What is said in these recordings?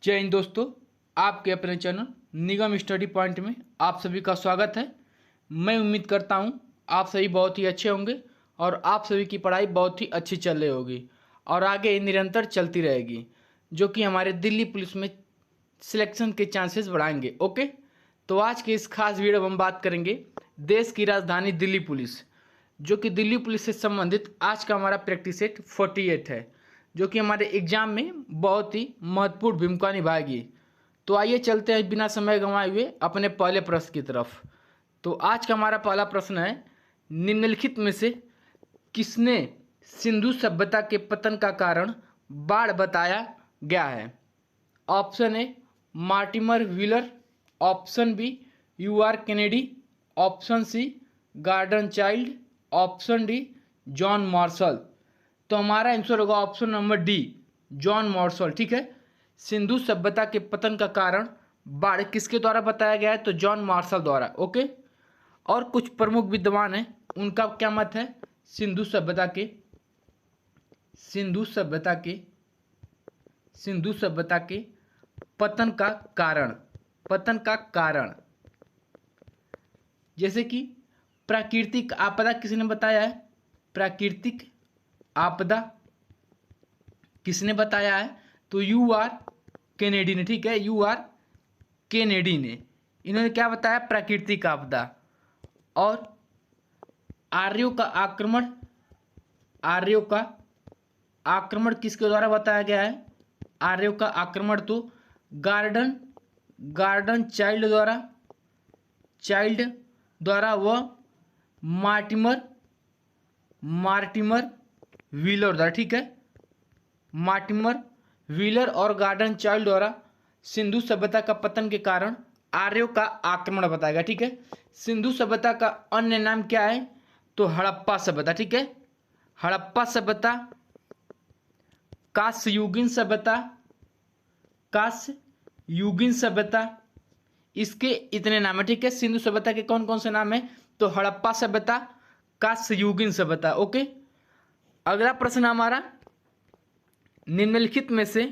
जय हिंद दोस्तों, आपके अपने चैनल निगम स्टडी पॉइंट में आप सभी का स्वागत है। मैं उम्मीद करता हूं आप सभी बहुत ही अच्छे होंगे और आप सभी की पढ़ाई बहुत ही अच्छी चल रही होगी और आगे निरंतर चलती रहेगी, जो कि हमारे दिल्ली पुलिस में सिलेक्शन के चांसेस बढ़ाएंगे। ओके, तो आज के इस खास वीडियो में हम बात करेंगे देश की राजधानी दिल्ली पुलिस, जो कि दिल्ली पुलिस से संबंधित आज का हमारा प्रैक्टिस सेट 48 है, जो कि हमारे एग्जाम में बहुत ही महत्वपूर्ण भूमिका निभाएगी। तो आइए चलते हैं बिना समय गंवाए हुए अपने पहले प्रश्न की तरफ। तो आज का हमारा पहला प्रश्न है, निम्नलिखित में से किसने सिंधु सभ्यता के पतन का कारण बाढ़ बताया गया है? Option A Mortimer Wheeler, option B U R Kennedy, option C Gordon Childe, option D John Marshall. तो हमारा आंसर होगा option number D, John Marshall. ठीक है, सिंधु सभ्यता के पतन का कारण बाढ़ किसके द्वारा बताया गया है? तो जॉन मार्शल द्वारा। ओके, और कुछ प्रमुख विद्वान हैं, उनका क्या मत है सिंधु सभ्यता के पतन का कारण। जैसे कि प्राकृतिक आपदा किसने बताया है? प्राकृतिक आपदा किसने बताया है? तो यू आर कैनेडी ने। ठीक है, यू आर कैनेडी ने, इन्होंने क्या बताया? प्राकृतिक आपदा। और आर्यों का आक्रमण किसके द्वारा बताया गया है? आर्यों का आक्रमण तो गार्डन चाइल्ड द्वारा व मार्टिमर व्हीलर द्वारा। ठीक है, मार्टिमर व्हीलर और गार्डन चाइल्ड द्वारा सिंधु सभ्यता का पतन के कारण आर्यों का आक्रमण बताएगा। ठीक है, सिंधु सभ्यता का अन्य नाम क्या है? तो हड़प्पा सभ्यता। ठीक है, हड़प्पा सभ्यता, कांस्ययुगीन सभ्यता, इसके इतने नाम है। ठीक है, सिंधु सभ्यता के कौन कौन से नाम है? तो हड़प्पा सभ्यता, कांस्ययुगीन सभ्यता। ओके, अगला प्रश्न हमारा, निम्नलिखित में से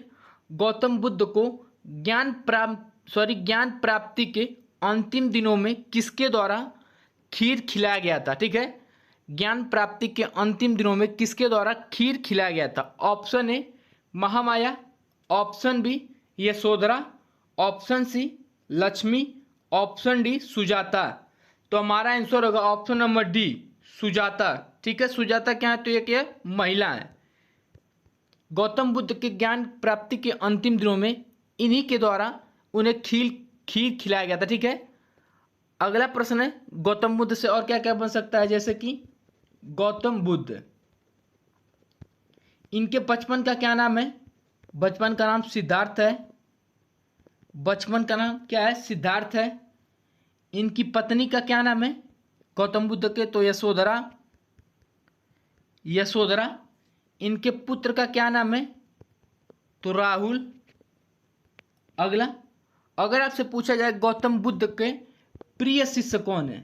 गौतम बुद्ध को ज्ञान प्राप्ति के अंतिम दिनों में किसके द्वारा खीर खिलाया गया था? ठीक है, ज्ञान प्राप्ति के अंतिम दिनों में किसके द्वारा खीर खिलाया गया था? Option A Mahamaya, option B Yashodhara, option C Lakshmi, option D Sujata. तो हमारा आंसर होगा ऑप्शन नंबर डी, सुजाता। ठीक है, सुजाता क्या है? तो ये क्या है? महिला है। गौतम बुद्ध के ज्ञान प्राप्ति के अंतिम दिनों में इन्हीं के द्वारा उन्हें खीर खिलाया गया था। ठीक है, अगला प्रश्न है, गौतम बुद्ध से और क्या क्या बन सकता है? जैसे कि गौतम बुद्ध, इनके बचपन का क्या नाम है? बचपन का नाम सिद्धार्थ है। बचपन का नाम क्या है? सिद्धार्थ है। इनकी पत्नी का क्या नाम है गौतम बुद्ध के? तो यशोधरा। इनके पुत्र का क्या नाम है? तो राहुल। अगला, अगर आपसे पूछा जाए गौतम बुद्ध के प्रिय शिष्य कौन है?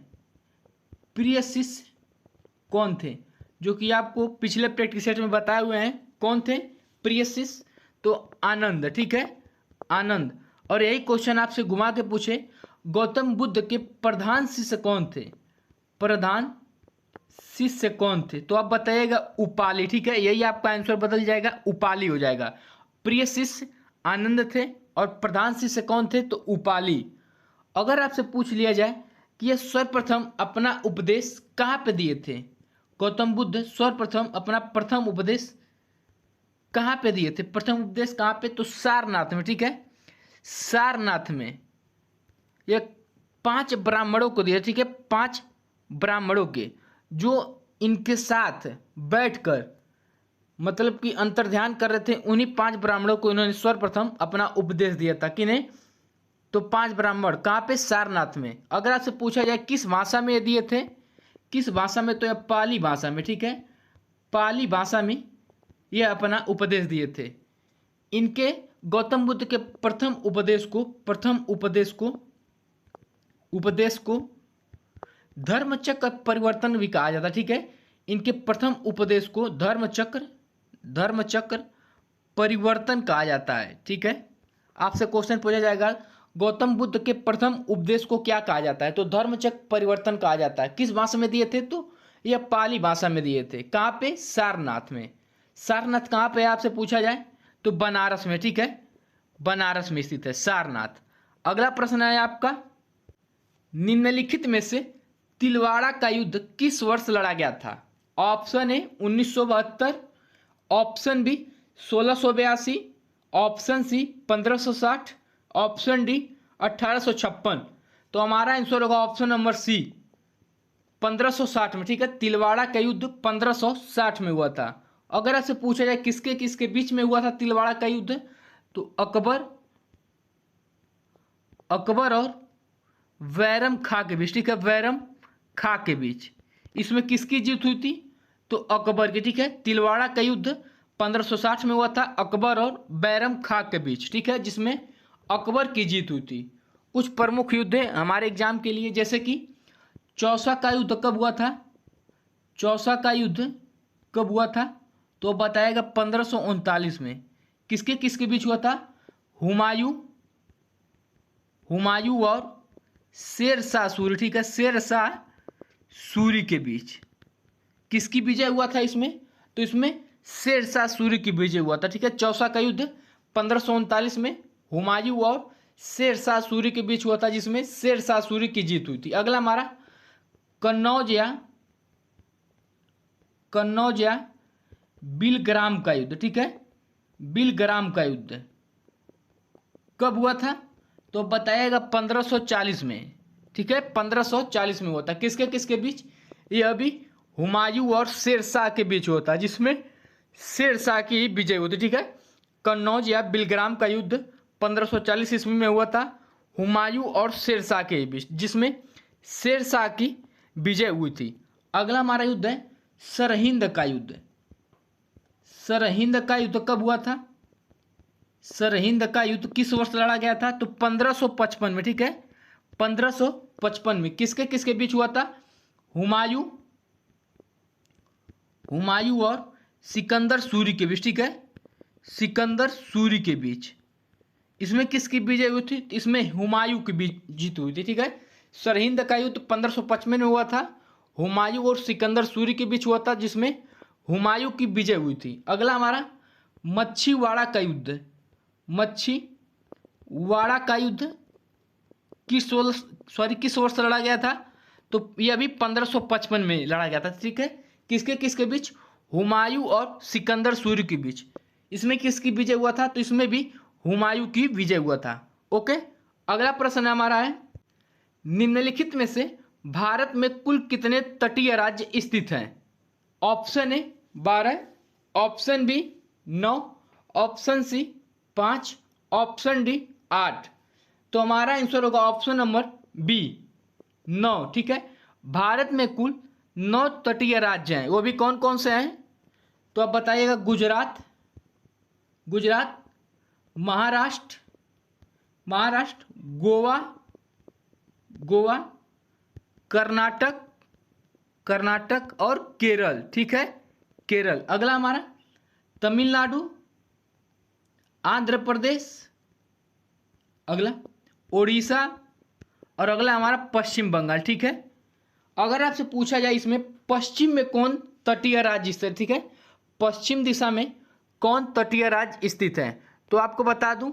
प्रिय शिष्य कौन थे? जो कि आपको पिछले प्रैक्टिस सेट में बताए हुए हैं। कौन थे प्रिय शिष्य? तो आनंद। ठीक है, आनंद। और यही क्वेश्चन आपसे घुमा के पूछे, गौतम बुद्ध के प्रधान शिष्य कौन थे? प्रधान शिष्य कौन थे? तो आप बताइएगा उपाली। ठीक है, यही आपका आंसर बदल जाएगा, उपाली हो जाएगा। प्रिय शिष्य आनंद थे और प्रधान शिष्य कौन थे? तो उपाली। अगर आपसे पूछ लिया जाए कि यह सर्वप्रथम अपना उपदेश कहाँ पे दिए थे? गौतम बुद्ध सर्वप्रथम अपना प्रथम उपदेश कहाँ पे दिए थे? प्रथम उपदेश कहाँ पे? तो सारनाथ में। ठीक है, सारनाथ में। यह 5 ब्राह्मणों को दिया। ठीक है, 5 ब्राह्मणों के, जो इनके साथ बैठकर मतलब कि अंतर्ध्यान कर रहे थे, उन्हीं 5 ब्राह्मणों को इन्होंने सर्वप्रथम अपना उपदेश दिया था। किन्हें? तो 5 ब्राह्मण। कहाँ पे? सारनाथ में। अगर आपसे पूछा जाए किस भाषा में ये दिए थे, किस भाषा में? तो यह पाली भाषा में। ठीक है, पाली भाषा में यह अपना उपदेश दिए थे। इनके गौतम बुद्ध के प्रथम उपदेश को धर्मचक्र परिवर्तन भी कहा जाता है। ठीक है, इनके प्रथम उपदेश को धर्मचक्र परिवर्तन कहा जाता है। ठीक है, आपसे क्वेश्चन पूछा जाएगा गौतम बुद्ध के प्रथम उपदेश को क्या कहा जाता है, तो धर्मचक्र परिवर्तन कहा जाता है। किस भाषा में दिए थे, तो यह पाली भाषा में दिए थे। कहाँ पे, सारनाथ में। सारनाथ कहाँ पे है आपसे पूछा जाए तो बनारस में, ठीक है, बनारस में स्थित है सारनाथ। अगला प्रश्न है आपका, निम्नलिखित में से तिलवाड़ा का युद्ध किस वर्ष लड़ा गया था। Option A 1972, option B 1682, option C 1560, option D 1856। तो हमारा आंसर होगा ऑप्शन नंबर सी 1560 में, ठीक है। तिलवाड़ा का युद्ध 1560 में हुआ था। अगर आपसे पूछा जाए किसके किसके बीच में हुआ था तिलवाड़ा का युद्ध, तो अकबर और बैरम खां के बीच, ठीक है, बैरम खां के बीच। इसमें किसकी जीत हुई थी, तो अकबर की, ठीक है। तिलवाड़ा का युद्ध 1560 में हुआ था अकबर और बैरम खां के बीच, ठीक है, जिसमें अकबर की जीत हुई थी। कुछ प्रमुख युद्ध है हमारे एग्जाम के लिए, जैसे कि चौसा का युद्ध कब हुआ था, चौसा का युद्ध कब हुआ था, तो बताएगा 1539 में। किसके किसके बीच हुआ था, हुमायूं और शेर शाह सूरी, ठीक है, शेर शाह सूरी के बीच। किसकी विजय हुआ था इसमें, तो इसमें शेर शाह सूरी की विजय हुआ था, ठीक है। चौसा का युद्ध 1539 में हुमायूं और शेर शाह सूरी के बीच हुआ था, जिसमें शेर शाह सूरी की जीत हुई थी। अगला हमारा कन्नौज या बिलग्राम का युद्ध, ठीक है, बिलग्राम का युद्ध कब हुआ था, तो बताएगा 1540 में, ठीक है, 1540 में हुआ था। किसके किसके बीच, यह भी हुमायूं और शेर शाह के बीच होता है, जिसमें शेर शाह की विजय होती, ठीक है। कन्नौज या बिलग्राम का युद्ध 1540 ईस्वी में हुआ था हुमायूं और शेर शाह के बीच, जिसमें शेर शाह की विजय हुई थी। अगला हमारा युद्ध है सरहिंद का युद्ध। सरहिंद का युद्ध कब हुआ था, सरहिंद का युद्ध किस वर्ष लड़ा गया था, तो 1555 में, ठीक है, 1555 में। किसके किसके बीच हुआ था, हुमायूं और सिकंदर सूरी के बीच, ठीक है, सिकंदर सूरी के बीच। इसमें किसकी विजय हुई थी, इसमें हुमायूं की जीत हुई थी, ठीक है। सरहिंद का युद्ध 1555 में हुआ था, हुमायूं और सिकंदर सूरी के बीच हुआ था, जिसमें हुमायूं की विजय हुई थी। अगला हमारा मच्छीवाड़ा का युद्ध। मच्छीवाड़ा का युद्ध किस वर्ष लड़ा गया था, तो यह भी 1555 में लड़ा गया था, ठीक है। किसके किसके बीच, हुमायूं और सिकंदर सूरी के बीच। इसमें किसकी विजय हुआ था, तो इसमें भी हुमायूं की विजय हुआ था। ओके, अगला प्रश्न हमारा है, निम्नलिखित में से भारत में कुल कितने तटीय राज्य स्थित हैं। Option A 12, option B 9, option C 5, option D 8। तो हमारा आंसर होगा ऑप्शन नंबर बी 9, ठीक है। भारत में कुल 9 तटीय राज्य हैं। वो भी कौन कौन से हैं, तो आप बताइएगा। गुजरात, महाराष्ट्र, गोवा, कर्नाटक और केरल, ठीक है, केरल। अगला हमारा तमिलनाडु, आंध्र प्रदेश, अगला उड़ीसा और अगला हमारा पश्चिम बंगाल, ठीक है। अगर आपसे पूछा जाए इसमें पश्चिम में कौन तटीय राज्य स्थित, ठीक है, पश्चिम दिशा में कौन तटीय राज्य स्थित है, तो आपको बता दूं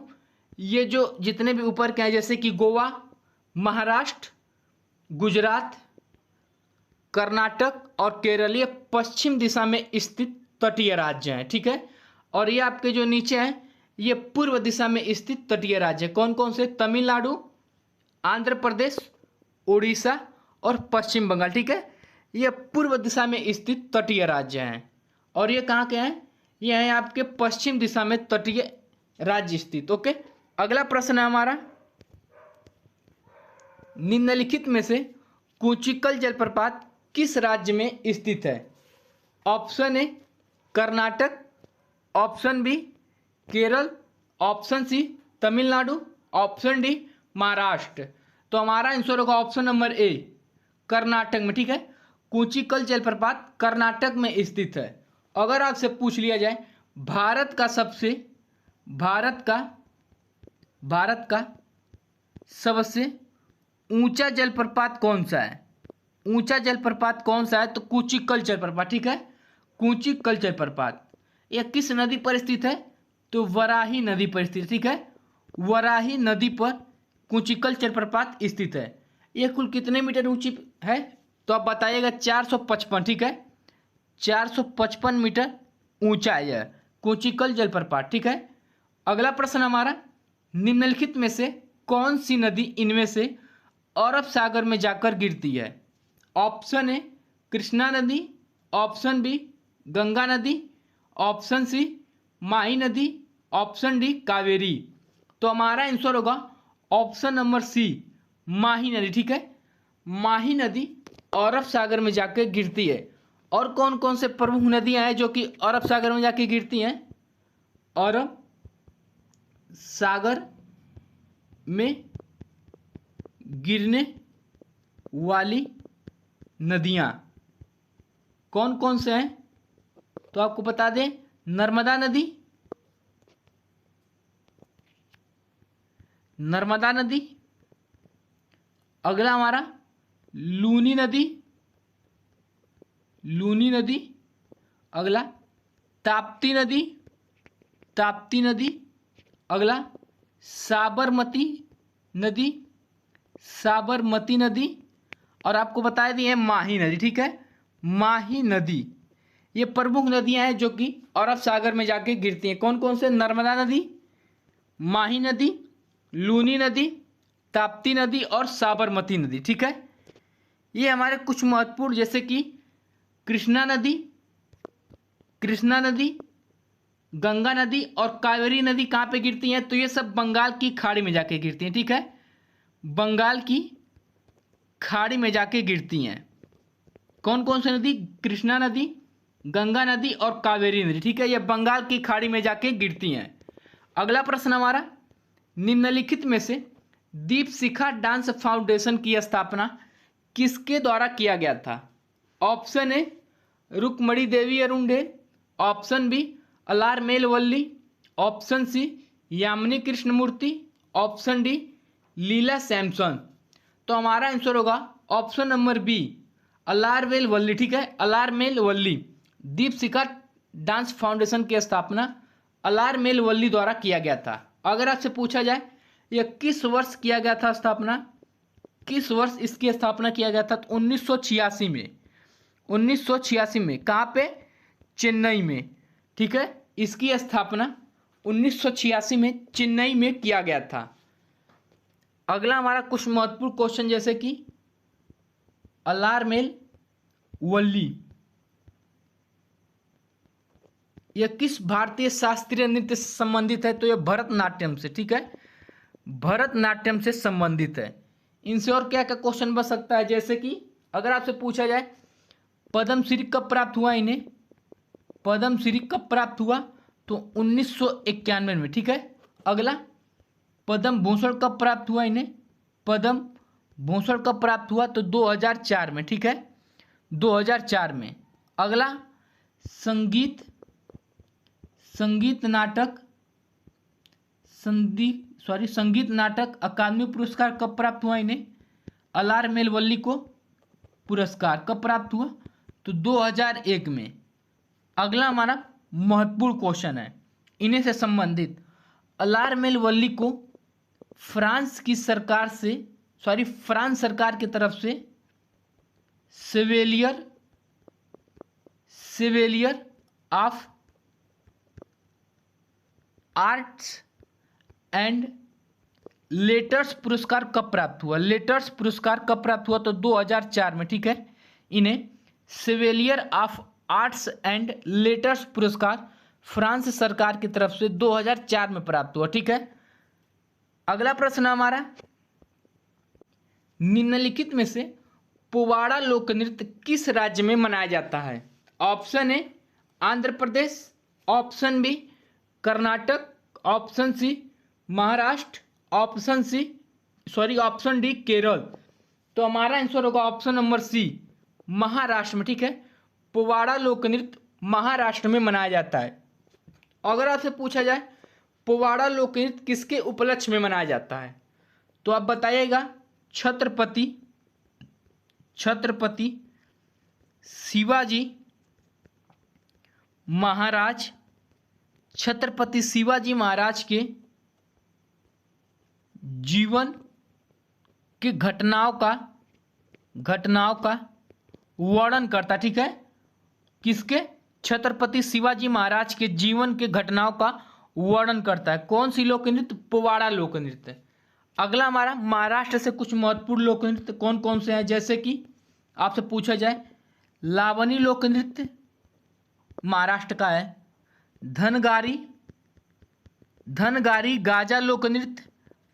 ये जो जितने भी ऊपर के हैं, जैसे कि गोवा, महाराष्ट्र, गुजरात, कर्नाटक और केरल, ये पश्चिम दिशा में स्थित तटीय राज्य हैं, ठीक है। और ये आपके जो नीचे हैं ये पूर्व दिशा में स्थित तटीय राज्य। कौन कौन से, तमिलनाडु, आंध्र प्रदेश, उड़ीसा और पश्चिम बंगाल, ठीक है। ये पूर्व दिशा में स्थित तटीय राज्य हैं। और ये कहाँ के हैं, ये हैं आपके पश्चिम दिशा में तटीय राज्य स्थित। ओके, अगला प्रश्न है हमारा, निम्नलिखित में से कुचिकल जलप्रपात किस राज्य में स्थित है। Option A Karnataka, option B Kerala, option C Tamil Nadu, option D Maharashtra. तो हमारा आंसर होगा ऑप्शन नंबर ए कर्नाटक में, ठीक है। कुचिकल जलप्रपात कर्नाटक में स्थित है। अगर आपसे पूछ लिया जाए भारत का भारत का सबसे ऊंचा जलप्रपात कौन सा है? ऊंचा जलप्रपात कौन सा है? तो कूचिकल जलप्रपात, ठीक है, कूचिकल जलप्रपात। यह किस नदी पर स्थित है? तो वराही नदी पर स्थित, ठीक है, वराही नदी पर कूचिकल जलप्रपात स्थित है। यह कुल कितने मीटर ऊंची है? तो आप बताइएगा 455, ठीक है, 455 मीटर ऊंचा है यह कूचिकल जलप्रपात, ठीक है। अगला प्रश्न हमारा, निम्नलिखित में से कौन सी नदी इनमें से अरब सागर में जाकर गिरती है? ऑप्शन ए कृष्णा नदी, ऑप्शन बी गंगा नदी, ऑप्शन सी माही नदी, ऑप्शन डी कावेरी। तो हमारा आंसर होगा ऑप्शन नंबर सी माही नदी, ठीक है, माही नदी अरब सागर में जाकर गिरती है। और कौन कौन से प्रमुख नदियां हैं जो कि अरब सागर में जाके गिरती हैं? अरब सागर में गिरने वाली नदियां कौन कौन से हैं? तो आपको बता दें, नर्मदा नदी, नर्मदा नदी, अगला हमारा लूनी नदी, लूनी नदी, अगला ताप्ती नदी, ताप्ती नदी, अगला साबरमती नदी, साबरमती नदी, और आपको बता दिए माही नदी, ठीक है, माही नदी। ये प्रमुख नदियां हैं जो कि अरब सागर में जाके गिरती हैं। कौन कौन से? नर्मदा नदी, माही नदी, लूनी नदी, ताप्ती नदी और साबरमती नदी, ठीक है। ये हमारे कुछ महत्वपूर्ण, जैसे कि कृष्णा नदी, कृष्णा नदी, गंगा नदी और कावेरी नदी कहाँ पे गिरती हैं? तो ये सब बंगाल की खाड़ी में जाके गिरती हैं, ठीक है, बंगाल की खाड़ी में जाके गिरती हैं। कौन कौन सी नदी? कृष्णा नदी, गंगा नदी और कावेरी नदी, ठीक है, ये बंगाल की खाड़ी में जाके गिरती हैं। अगला प्रश्न हमारा, निम्नलिखित में से दीपशिखा डांस फाउंडेशन की स्थापना किसके द्वारा किया गया था? Option A Rukmini Devi Arundale, option B Alarmel Valli, option C Yamini Krishnamurthy, option D Leela Samson. तो हमारा आंसर होगा option number B Alarmel Valli, ठीक है, अलारमेल वल्ली। दीपशिखा डांस फाउंडेशन की स्थापना अलारमेल वल्ली द्वारा किया गया था। अगर आपसे पूछा जाए यह किस वर्ष किया गया था स्थापना, किस वर्ष इसकी स्थापना किया गया था? तो 1986 में, 1986 में। कहाँ पे? चेन्नई में, ठीक है, इसकी स्थापना 1986 में चेन्नई में किया गया था। अगला हमारा कुछ महत्वपूर्ण क्वेश्चन, जैसे कि अलारमेल वल्ली यह किस भारतीय शास्त्रीय नृत्य से संबंधित है? तो यह भरतनाट्यम से, ठीक है, भरतनाट्यम से संबंधित है। इनसे और क्या क्या क्वेश्चन बन सकता है? जैसे कि अगर आपसे पूछा जाए पद्मश्री कब प्राप्त हुआ इन्हें, पद्मश्री कब प्राप्त हुआ? तो 1991 में, ठीक है। अगला पद्म भूषण कब प्राप्त हुआ इन्हें? पद्म भूषण कब प्राप्त हुआ? तो 2004 में, ठीक है, 2004 में। अगला संगीत नाटक अकादमी पुरस्कार कब प्राप्त हुआ इन्हें? अलारमेल वल्ली को पुरस्कार कब प्राप्त हुआ? तो 2001 में। अगला हमारा महत्वपूर्ण क्वेश्चन है इन्हीं से संबंधित, अलारमेल वल्ली को फ्रांस सरकार की तरफ से सेवेलियर ऑफ आर्ट्स एंड लेटर्स पुरस्कार कब प्राप्त हुआ? लेटर्स पुरस्कार कब प्राप्त हुआ? तो 2004 में, ठीक है। इन्हें सेवेलियर ऑफ आर्ट्स एंड लेटर्स पुरस्कार फ्रांस सरकार की तरफ से 2004 में प्राप्त हुआ, ठीक है। अगला प्रश्न हमारा, निम्नलिखित में से पोवाड़ा लोक नृत्य किस राज्य में मनाया जाता है? Option A Andhra Pradesh, option B Karnataka, option C Maharashtra, option D Kerala. तो हमारा आंसर होगा ऑप्शन नंबर सी महाराष्ट्र में, ठीक है, पोवाड़ा लोक नृत्य महाराष्ट्र में मनाया जाता है। अगर आपसे पूछा जाए पोवाड़ा लोक नृत्य किसके उपलक्ष्य में मनाया जाता है? तो आप बताइएगा। छत्रपति शिवाजी महाराज, छत्रपति शिवाजी महाराज के जीवन की घटनाओं का वर्णन करता। ठीक है, किसके? छत्रपति शिवाजी महाराज के जीवन के घटनाओं का वर्णन करता है। कौन सी लोक नृत्य? पोवाड़ा लोक नृत्य। अगला हमारा महाराष्ट्र से कुछ महत्वपूर्ण लोक नृत्य कौन कौन से हैं, जैसे कि आपसे पूछा जाए लावनी लोक नृत्य महाराष्ट्र का है। धनगारी गाजा लोक नृत्य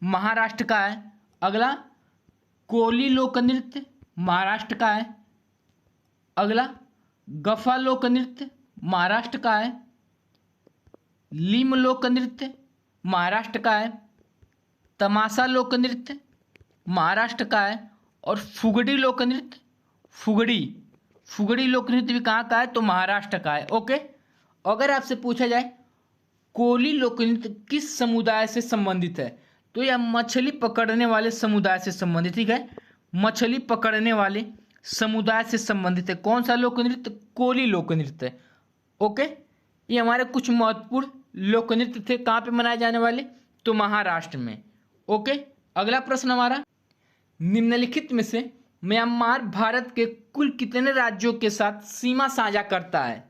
महाराष्ट्र का है। अगला कोली लोक नृत्य महाराष्ट्र का है। अगला गफा लोक नृत्य महाराष्ट्र का है। लीम लोक नृत्य महाराष्ट्र का है। तमाशा लोक नृत्य महाराष्ट्र का है। और फुगड़ी लोक नृत्य, फुगड़ी लोक नृत्य भी कहाँ का है? तो महाराष्ट्र का है। ओके, अगर आपसे पूछा जाए कोली लोक नृत्य किस समुदाय से संबंधित है, तो यह मछली पकड़ने वाले समुदाय से संबंधित। ठीक है, मछली पकड़ने वाले समुदाय से संबंधित है। कौन सा लोक नृत्य? कोली लोक नृत्य। ओके, ये हमारे कुछ महत्वपूर्ण लोक नृत्य थे। कहाँ पे मनाए जाने वाले? तो महाराष्ट्र में। ओके, अगला प्रश्न हमारा, निम्नलिखित में से म्यांमार भारत के कुल कितने राज्यों के साथ सीमा साझा करता है?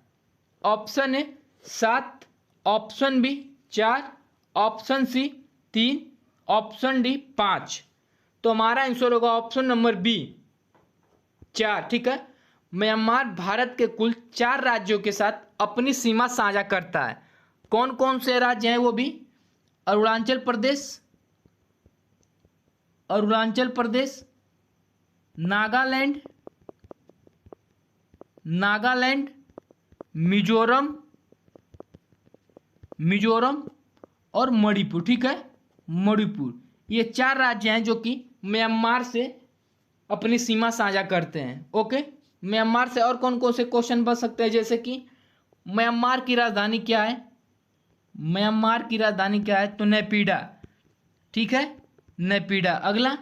Option A 7, option B 4, option C 3, option D 5। तो हमारा आंसर होगा ऑप्शन नंबर बी 4। ठीक है, म्यांमार भारत के कुल 4 राज्यों के साथ अपनी सीमा साझा करता है। कौन कौन से राज्य हैं वो भी? अरुणाचल प्रदेश, नागालैंड, मिजोरम और मणिपुर। ठीक है, मणिपुर, ये 4 राज्य हैं जो कि म्यांमार से अपनी सीमा साझा करते हैं। ओके, म्यांमार से और कौन कौन से क्वेश्चन बन सकते हैं, जैसे कि म्यांमार की राजधानी क्या है? तो नेपिडा। ठीक है, नेपिडा। अगला,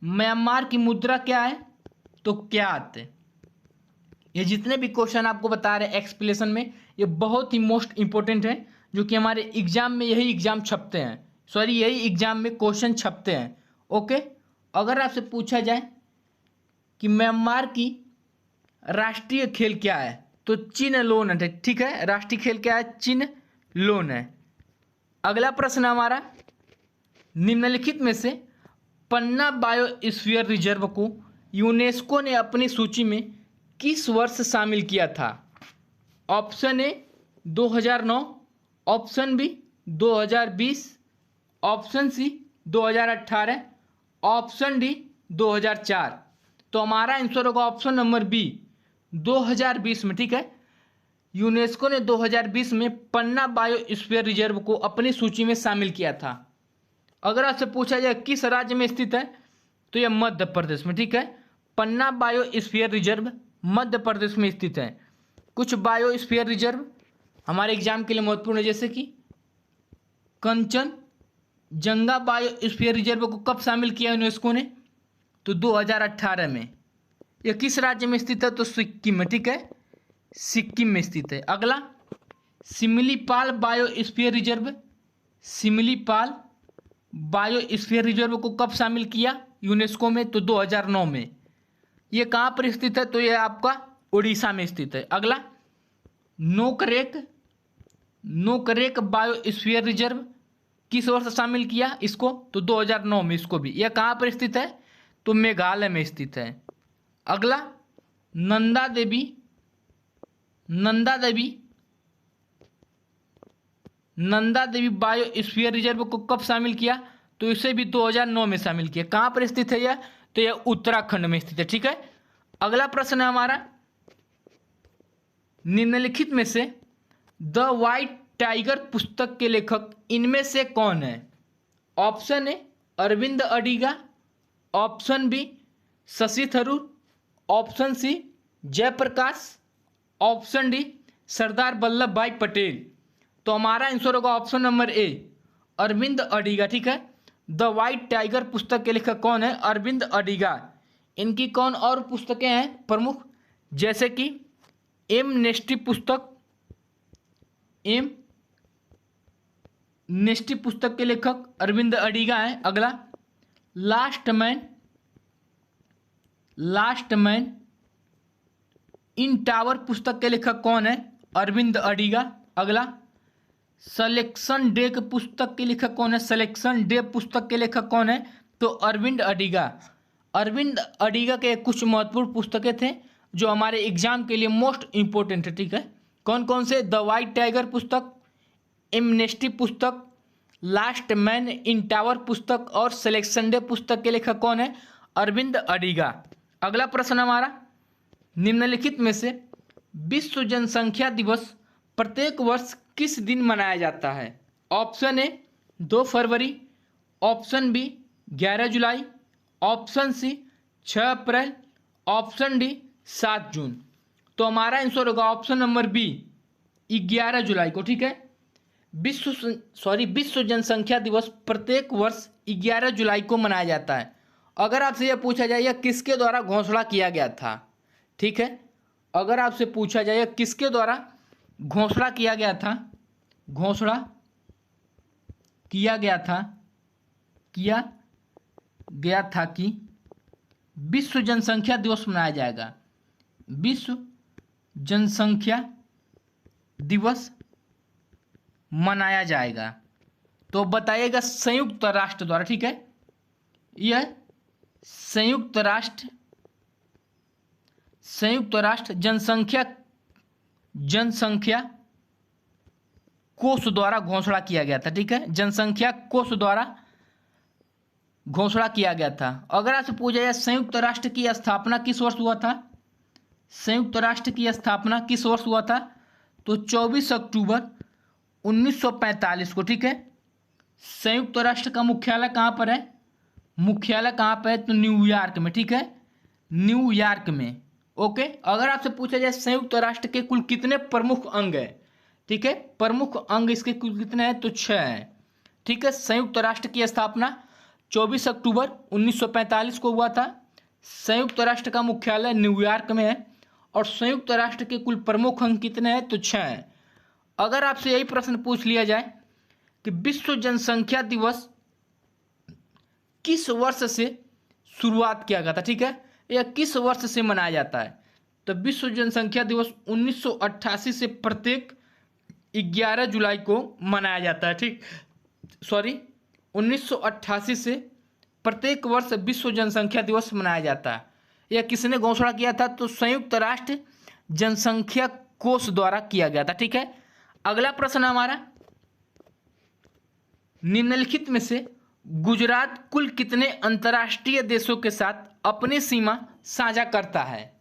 म्यांमार की मुद्रा क्या है? तो क्यात। ये जितने भी क्वेश्चन आपको बता रहे हैं एक्सप्लेनेशन में, ये बहुत ही मोस्ट इंपॉर्टेंट है, जो कि हमारे एग्जाम में यही एग्जाम में क्वेश्चन छपते हैं। ओके, अगर आपसे पूछा जाए कि म्यांमार की राष्ट्रीय खेल क्या है, तो चिन लोन है। ठीक है, राष्ट्रीय खेल क्या है? चिन लोन है। अगला प्रश्न हमारा, निम्नलिखित में से पन्ना बायोस्फीयर रिजर्व को यूनेस्को ने अपनी सूची में किस वर्ष शामिल किया था? Option A 2009, option B 2020, option C 2018, option D 2004। तो हमारा आंसर होगा ऑप्शन नंबर बी 2020 में। ठीक है, यूनेस्को ने 2020 में पन्ना बायोस्फीयर रिजर्व को अपनी सूची में शामिल किया था। अगर आपसे पूछा जाए किस राज्य में स्थित है, तो यह मध्य प्रदेश में। ठीक है, पन्ना बायोस्फीयर रिजर्व मध्य प्रदेश में स्थित है। कुछ बायोस्फीयर रिजर्व हमारे एग्जाम के लिए महत्वपूर्ण है, जैसे कि कंचनजंगा बायोस्फीयर रिजर्व को कब शामिल किया यूनेस्को ने? तो 2018 में। यह किस राज्य में स्थित है? तो सिक्किम में। ठीक है, सिक्किम में स्थित है। अगला, सिमलीपाल बायोस्फीयर रिजर्व को कब शामिल किया यूनेस्को में? तो 2009 में। ये कहाँ पर स्थित है? तो यह आपका उड़ीसा में स्थित है। अगला, नोकरेक बायोस्फीयर रिजर्व किस वर्ष शामिल किया इसको? तो 2009 में इसको भी। यह कहाँ पर स्थित है? तो मेघालय में स्थित है। अगला, नंदा देवी बायोस्फीयर रिजर्व को कब शामिल किया? तो इसे भी 2009 में शामिल किया। कहाँ पर स्थित है यह? तो यह उत्तराखंड में स्थित है। ठीक है, अगला प्रश्न है हमारा, निम्नलिखित में से द व्हाइट टाइगर पुस्तक के लेखक इनमें से कौन है? Option A Aravind Adiga, option B Shashi Tharoor, option C Jayaprakash, option D Sardar Vallabhbhai Patel. तो हमारा आंसर होगा option number A Aravind Adiga, ठीक है। द वाइट टाइगर पुस्तक के लेखक कौन है? अरविंद अडिगा। इनकी कौन और पुस्तकें हैं प्रमुख? जैसे कि एम नेस्टी पुस्तक, एम नेस्टी पुस्तक के लेखक अरविंद अडिगा हैं। अगला last man, last man in tower पुस्तक के लेखक कौन है? अरविंद अडिगा। अगला सिलेक्शन डे के पुस्तक के लेखक कौन है? सिलेक्शन डे पुस्तक के लेखक कौन है? तो अरविंद अडिगा। अरविंद अडिगा के कुछ महत्वपूर्ण पुस्तकें थे जो हमारे एग्जाम के लिए मोस्ट इंपोर्टेंट है, ठीक है। कौन कौन से? द वाइट टाइगर पुस्तक, एमनेस्टी पुस्तक, लास्ट मैन इन टावर पुस्तक और सिलेक्शन डे पुस्तक के लेखक कौन है? अरविंद अडिगा। अगला प्रश्न हमारा, निम्नलिखित में से विश्व जनसंख्या दिवस प्रत्येक वर्ष किस दिन मनाया जाता है? ऑप्शन ए 2 फरवरी, ऑप्शन बी 11 जुलाई, ऑप्शन सी 6 अप्रैल, ऑप्शन डी 7 जून। तो हमारा आंसर होगा ऑप्शन नंबर बी 11 जुलाई को, ठीक है। विश्व जनसंख्या दिवस प्रत्येक वर्ष 11 जुलाई को मनाया जाता है। अगर आपसे यह पूछा जाए यह किसके द्वारा घोषणा किया गया था, ठीक है, अगर आपसे पूछा जाए किसके द्वारा घोषणा किया गया था, घोषणा किया गया था कि विश्व जनसंख्या दिवस मनाया जाएगा, विश्व जनसंख्या दिवस मनाया जाएगा, तो बताइएगा संयुक्त राष्ट्र द्वारा, ठीक है। यह संयुक्त राष्ट्र जनसंख्या कोष द्वारा घोषणा किया गया था, ठीक है। जनसंख्या कोष द्वारा घोषणा किया गया था। अगर आपसे पूछा जाए संयुक्त राष्ट्र की स्थापना किस वर्ष हुआ था, संयुक्त राष्ट्र की स्थापना किस वर्ष हुआ था, तो 24 अक्टूबर 1945 को, ठीक है। संयुक्त राष्ट्र का मुख्यालय कहाँ पर है? मुख्यालय कहाँ पर है? तो न्यूयॉर्क में, ठीक है, न्यूयॉर्क में। ओके। अगर आपसे पूछा जाए संयुक्त राष्ट्र के कुल कितने प्रमुख अंग हैं, ठीक है, प्रमुख अंग इसके कुल कितने हैं, तो 6 हैं, ठीक है। संयुक्त राष्ट्र की स्थापना 24 अक्टूबर 1945 को हुआ था। संयुक्त राष्ट्र का मुख्यालय न्यूयॉर्क में है और संयुक्त राष्ट्र के कुल प्रमुख अंग कितने हैं, तो 6 हैं। अगर आपसे यही प्रश्न पूछ लिया जाए कि विश्व जनसंख्या दिवस किस वर्ष से शुरुआत किया गया था, ठीक है, यह किस वर्ष से मनाया जाता है, तो विश्व जनसंख्या दिवस 1988 से प्रत्येक 11 जुलाई को मनाया जाता है, ठीक, 1988 से प्रत्येक वर्ष विश्व जनसंख्या दिवस मनाया जाता है। यह किसने घोषणा किया था, तो संयुक्त राष्ट्र जनसंख्या कोष द्वारा किया गया था, ठीक है। अगला प्रश्न हमारा, निम्नलिखित में से गुजरात कुल कितने अंतर्राष्ट्रीय देशों के साथ अपनी सीमा साझा करता है?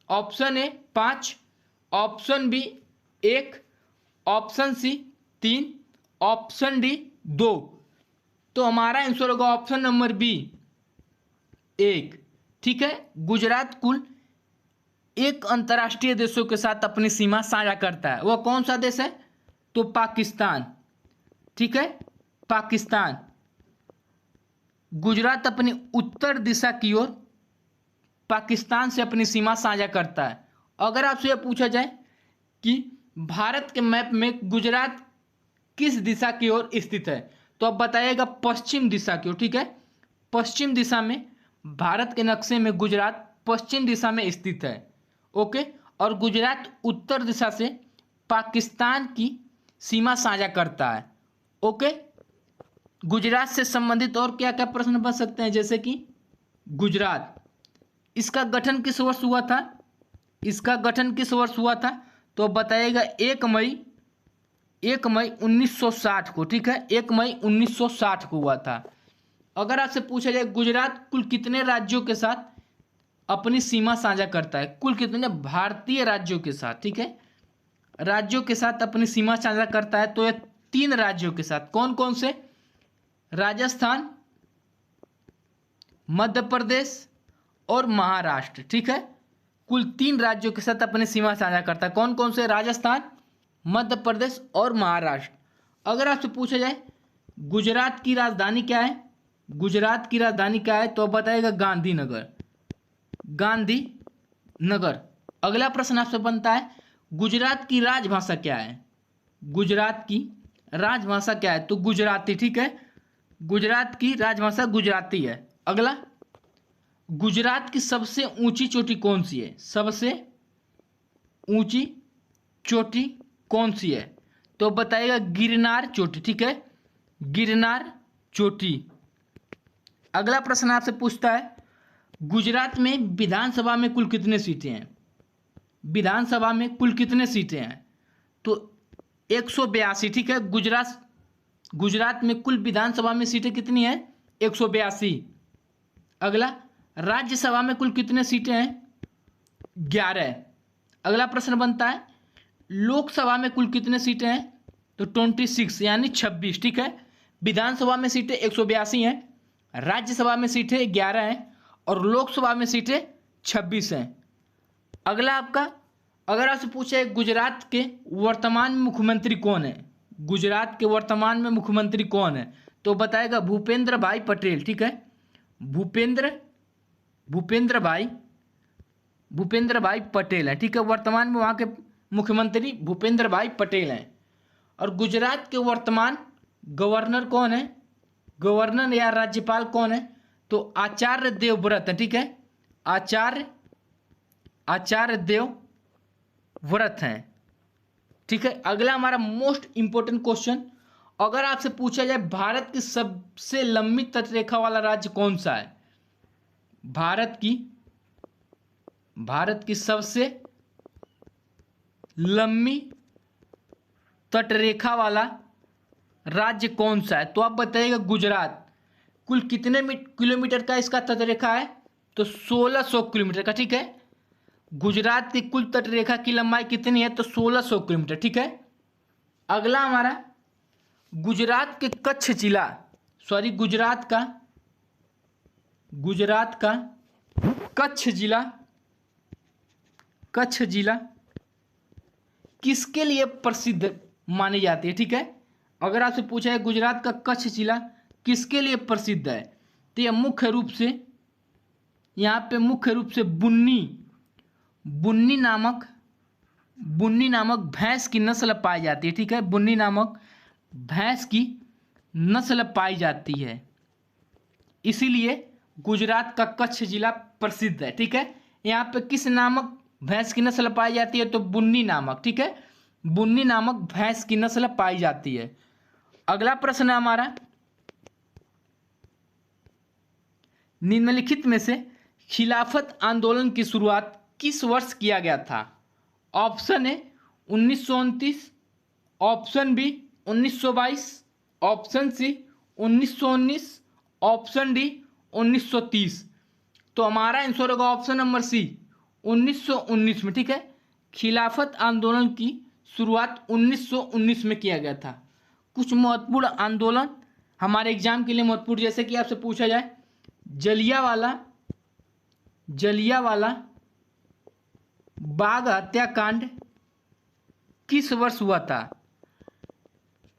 Option A 5, option B 1, option C 3, option D 2। तो हमारा आंसर होगा ऑप्शन नंबर बी 1, ठीक है। गुजरात कुल 1 अंतर्राष्ट्रीय देशों के साथ अपनी सीमा साझा करता है। वह कौन सा देश है, तो पाकिस्तान, ठीक है, पाकिस्तान। गुजरात अपनी उत्तर दिशा की ओर पाकिस्तान से अपनी सीमा साझा करता है। अगर आपसे यह पूछा जाए कि भारत के मैप में गुजरात किस दिशा की ओर स्थित है, तो आप बताइएगा पश्चिम दिशा की ओर, ठीक है। पश्चिम दिशा में भारत के नक्शे में गुजरात पश्चिम दिशा में स्थित है, ओके। और गुजरात उत्तर दिशा से पाकिस्तान की सीमा साझा करता है, ओके। गुजरात से संबंधित और क्या क्या प्रश्न बन सकते हैं, जैसे कि गुजरात, इसका गठन किस वर्ष हुआ था, इसका गठन किस वर्ष हुआ था, तो बताइएगा 1 मई 1960 को, ठीक है, 1 मई 1960 को हुआ था। अगर आपसे पूछा जाए गुजरात कुल कितने राज्यों के साथ अपनी सीमा साझा करता है, कुल कितने भारतीय राज्यों के साथ, ठीक है, राज्यों के साथ अपनी सीमा साझा करता है, तो यह 3 राज्यों के साथ। कौन कौन से? राजस्थान, मध्य प्रदेश और महाराष्ट्र, ठीक है। कुल 3 राज्यों के साथ अपनी सीमा साझा करता है। कौन कौन से? राजस्थान, मध्य प्रदेश और महाराष्ट्र। अगर आपसे पूछा जाए गुजरात की राजधानी क्या है? गुजरात की राजधानी क्या है? तो बताएगा गांधीनगर। गांधीनगर। अगला प्रश्न आपसे बनता है, गुजरात की राजभाषा क्या है? गुजरात की राजभाषा क्या है? तो गुजराती। ठीक है, गुजरात की राजभाषा गुजराती है। अगला, गुजरात की सबसे ऊंची चोटी कौन सी है? सबसे ऊंची चोटी कौन सी है? तो बताइएगा गिरनार चोटी। ठीक है, गिरनार चोटी। अगला प्रश्न आपसे पूछता है, गुजरात में विधानसभा में कुल कितने सीटें हैं? विधानसभा में कुल कितने सीटें हैं? तो 182। ठीक है, गुजरात में कुल विधानसभा में सीटें कितनी हैं? 182। अगला, राज्यसभा में कुल कितने सीटें हैं? 11। अगला प्रश्न बनता है, लोकसभा में कुल कितने सीटें हैं? तो 26 यानी 26। ठीक है, विधानसभा में सीटें 182 हैं, राज्यसभा में सीटें 11 हैं और लोकसभा में सीटें 26 हैं। अगला आपका, अगर आपसे पूछे गुजरात के वर्तमान मुख्यमंत्री कौन है? गुजरात के वर्तमान में मुख्यमंत्री कौन है? तो बताएगा भूपेंद्र भाई पटेल। ठीक है, भूपेंद्र भाई पटेल है। ठीक है, वर्तमान में वहाँ के मुख्यमंत्री भूपेंद्र भाई पटेल हैं। और गुजरात के वर्तमान गवर्नर कौन है? गवर्नर या राज्यपाल कौन है? तो आचार्य देवव्रत है। ठीक है, आचार्य देवव्रत हैं। ठीक है, अगला हमारा मोस्ट इंपोर्टेंट क्वेश्चन, अगर आपसे पूछा जाए भारत की सबसे लंबी तटरेखा वाला राज्य कौन सा है? भारत की सबसे लंबी तटरेखा वाला राज्य कौन सा है? तो आप बताइएगा गुजरात। कुल कितने किलोमीटर का इसका तटरेखा है? तो 1600 किलोमीटर का। ठीक है, गुजरात की कुल तटरेखा की लंबाई कितनी है? तो 1600 किलोमीटर। ठीक है, अगला हमारा, गुजरात के कच्छ जिला, सॉरी गुजरात का कच्छ जिला किसके लिए प्रसिद्ध मानी जाती है? ठीक है, अगर आपसे पूछा है गुजरात का कच्छ जिला किसके लिए प्रसिद्ध है, तो यह मुख्य रूप से, यहाँ पे मुख्य रूप से बुन्नी नामक भैंस की नस्ल पाई जाती है। ठीक है, बुन्नी नामक भैंस की नस्ल पाई जाती है, इसीलिए गुजरात का कच्छ जिला प्रसिद्ध है। ठीक है, यहाँ पे किस नामक भैंस की नस्ल पाई जाती है? तो बुन्नी नामक। ठीक है, बुन्नी नामक भैंस की नस्ल पाई जाती है। अगला प्रश्न है हमारा, निम्नलिखित में से खिलाफत आंदोलन की शुरुआत किस वर्ष किया गया था? Option A 1929, option B 1922, option C 1919, option D 1930। तो हमारा आंसर होगा ऑप्शन नंबर सी 1919 में। ठीक है, खिलाफत आंदोलन की शुरुआत 1919 में किया गया था। कुछ महत्वपूर्ण आंदोलन हमारे एग्जाम के लिए महत्वपूर्ण, जैसे कि आपसे पूछा जाए जलियांवाला बाग हत्याकांड किस वर्ष हुआ था?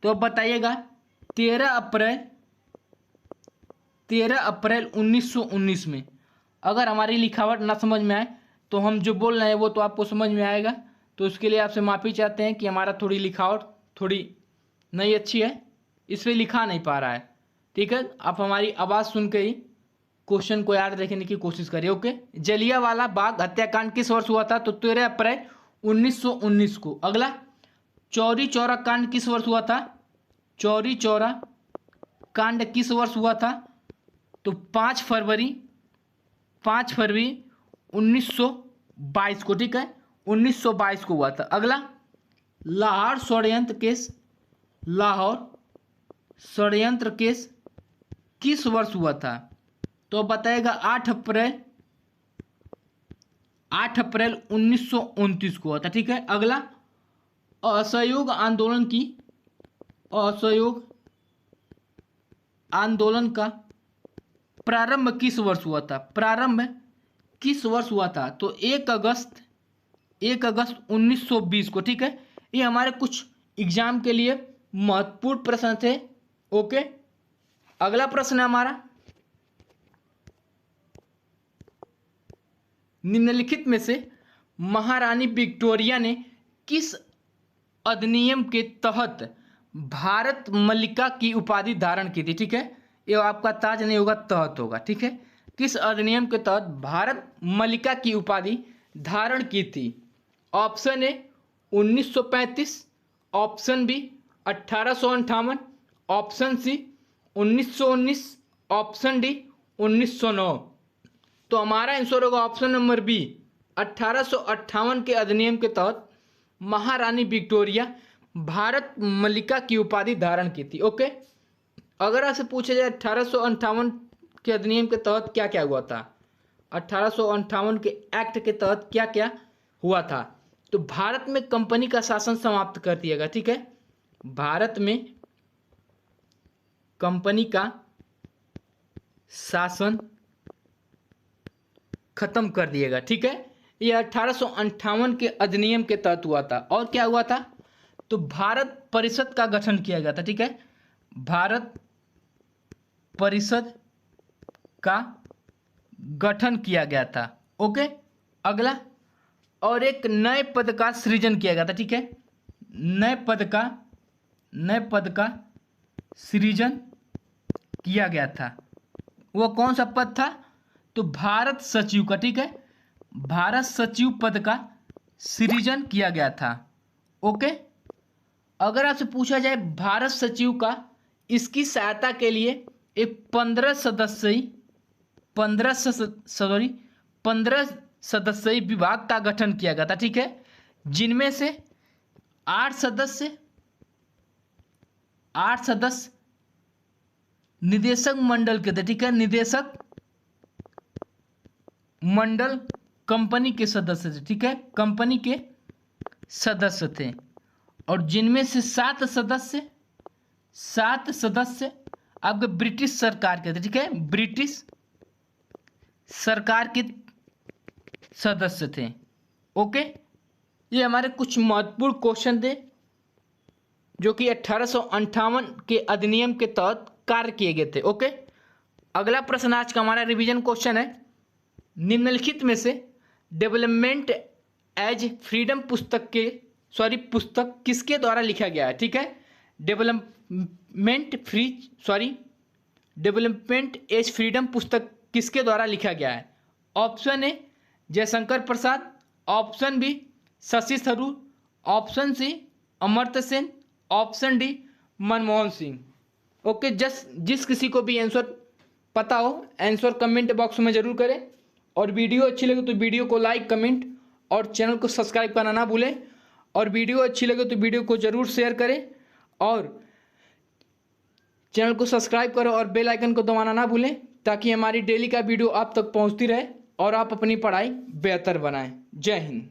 तो बताइएगा 13 अप्रैल 1919 में। अगर हमारी लिखावट ना समझ में आए तो हम जो बोल रहे हैं वो तो आपको समझ में आएगा, तो उसके लिए आपसे माफ़ी चाहते हैं कि हमारा थोड़ी लिखावट थोड़ी नहीं अच्छी है, इस पर लिखा नहीं पा रहा है। ठीक है, आप हमारी आवाज़ सुन के ही क्वेश्चन को याद रखने की कोशिश करिए। ओके, जलियांवाला बाग हत्याकांड किस वर्ष हुआ था? तो 13 अप्रैल 1919 को। अगला, चौरी चौरा कांड किस वर्ष हुआ था? चौरी चौरा कांड किस वर्ष हुआ था? तो 5 फरवरी 1922 को। ठीक है, 1922 को हुआ था। अगला, लाहौर षड्यंत्र केस किस वर्ष हुआ था? तो बताएगा 8 अप्रैल 1929 को हुआ था। ठीक है, अगला, असहयोग आंदोलन का प्रारंभ किस वर्ष हुआ था? तो 1 अगस्त 1920 को। ठीक है, ये हमारे कुछ एग्जाम के लिए महत्वपूर्ण प्रश्न थे ओके, अगला प्रश्न है हमारा, निम्नलिखित में से महारानी विक्टोरिया ने किस अधिनियम के तहत भारत मल्लिका की उपाधि धारण की थी? ठीक है, ये आपका ताज नहीं होगा, तहत होगा। ठीक है, किस अधिनियम के तहत भारत मल्लिका की उपाधि धारण की थी? Option A 1935, option B 1858, option C 1919, option D 1909। तो हमारा आंसर होगा ऑप्शन नंबर बी, 1858 के अधिनियम के तहत महारानी विक्टोरिया भारत मल्लिका की उपाधि धारण की थी। ओके, अगर आपसे पूछा जाए 1858 के अधिनियम के तहत क्या क्या हुआ था, 1858 के एक्ट के तहत क्या क्या हुआ था, तो भारत में कंपनी का शासन समाप्त कर दिया गया। ठीक है, भारत में कंपनी का शासन खत्म कर दिएगा। ठीक है, यह 1858 के अधिनियम के तहत हुआ था। और क्या हुआ था, तो भारत परिषद का गठन किया गया था। ठीक है, भारत परिषद का गठन किया गया था। ओके, अगला, और एक नए पद का सृजन किया गया था। ठीक है, नए पद का सृजन किया गया था। वो कौन सा पद था, तो भारत सचिव का। ठीक है, भारत सचिव पद का सृजन किया गया था। ओके, अगर आपसे पूछा जाए भारत सचिव का, इसकी सहायता के लिए एक 15 सदस्यीय विभाग का गठन किया गया था। ठीक है, जिनमें से 8 सदस्य निदेशक मंडल के थे। ठीक है, निदेशक मंडल कंपनी के सदस्य थे। ठीक है, कंपनी के सदस्य थे, और जिनमें से 7 सदस्य आपके ब्रिटिश सरकार के थे। ठीक है, ब्रिटिश सरकार के सदस्य थे। ओके, ये हमारे कुछ महत्वपूर्ण क्वेश्चन थे जो कि 1858 के अधिनियम के तहत कार्य किए गए थे। ओके, अगला प्रश्न आज का हमारा रिवीजन क्वेश्चन है, निम्नलिखित में से डेवलपमेंट एज फ्रीडम पुस्तक किसके द्वारा लिखा गया है? ठीक है, डेवलपमेंट एज फ्रीडम पुस्तक किसके द्वारा लिखा गया है? Option A Jaishankar Prasad, option B Shashi Tharoor, option C Amartya Sen, option D Manmohan Singh. Okay, जिस किसी को भी आंसर पता हो आंसर कमेंट बॉक्स में जरूर करें, और वीडियो अच्छी लगे तो वीडियो को लाइक, कमेंट और चैनल को सब्सक्राइब करना ना भूलें, और वीडियो अच्छी लगे तो वीडियो को जरूर शेयर करें, और चैनल को सब्सक्राइब करें और बेल आइकन को दबाना ना भूलें, ताकि हमारी डेली का वीडियो आप तक पहुंचती रहे और आप अपनी पढ़ाई बेहतर बनाएं। जय हिंद।